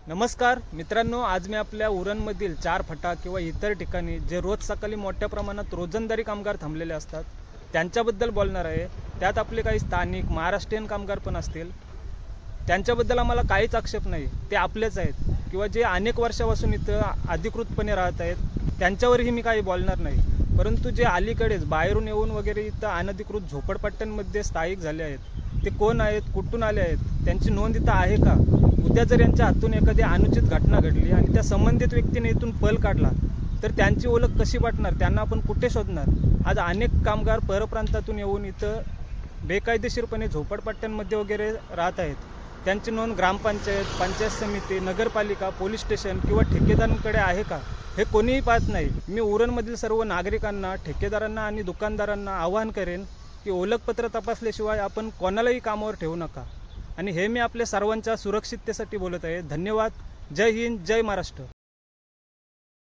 नमस्कार मित्रांनो, आज मी आपल्या उरणमधील 4 फटा किंवा इतर ठिकाणी जे रोज सकाळी मोठ्या प्रमाणात रोजंदारी कामगार थांबलेले असतात त्यांच्याबद्दल बोलणार आहे। त्यात आपले काही स्थानिक महाराष्ट्रीयन कामगार पण असतील। त्यांच्याबद्दल आम्हाला काहीच आक्षेप नाही, ते आपलेच आहेत किंवा जे अनेक वर्षापासून इथं अधिकृतपणे राहत आहेत त्यांच्यावरही मी काही बोलणार नाही। परंतु जे अलीकडेच बाहेरून येऊन वगैरे इथं अनधिकृत झोपडपट्ट्यांमध्ये स्थायिक झाले आहेत, ते कोण आहेत, कुठून आले आहेत, त्यांची नोंद इथं आहे का? उद्या जर यांच्या हातून एखादी अनुचित घटना घडली आणि त्या संबंधित व्यक्तीने इथून पळ काढला तर त्यांची ओळख कशी वाटणार? त्यांना आपण कुठे शोधणार? आज अनेक कामगार परप्रांतातून येऊन इथं बेकायदेशीरपणे झोपडपट्ट्यांमध्ये वगैरे राहत आहेत। त्यांची नोंद ग्रामपंचायत, पंचायत समिती, नगरपालिका, पोलीस स्टेशन किंवा ठेकेदारांकडे आहे का? हे कोणीही पाहत नाही। मी उरणमधील सर्व नागरिकांना, ठेकेदारांना आणि दुकानदारांना आवाहन करेन की ओळखपत्र तपासल्याशिवाय आपण कोणालाही कामावर ठेवू नका। आणि हे मी आपल्या सर्वांच्या सुरक्षिततेसाठी बोलत आहे। धन्यवाद। जय हिंद, जय महाराष्ट्र।